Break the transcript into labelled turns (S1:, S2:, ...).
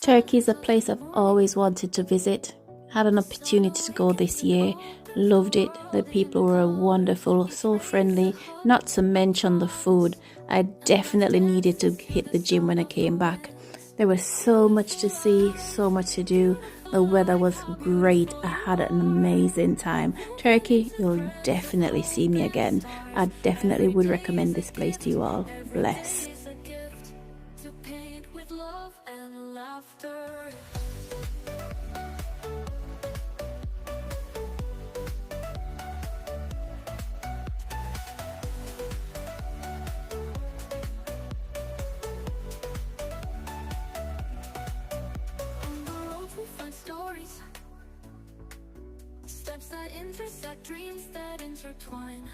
S1: Turkey is a place I've always wanted to visit. Had an opportunity to go this year. Loved it. The people were wonderful, so friendly, not to mention the food. I definitely needed to hit the gym when I came back. There was so much to see, so much to do. The weather was great. I had an amazing time. Turkey, you'll definitely see me again. I definitely would recommend this place to you all. Bless.
S2: Steps that intersect, dreams that intertwine.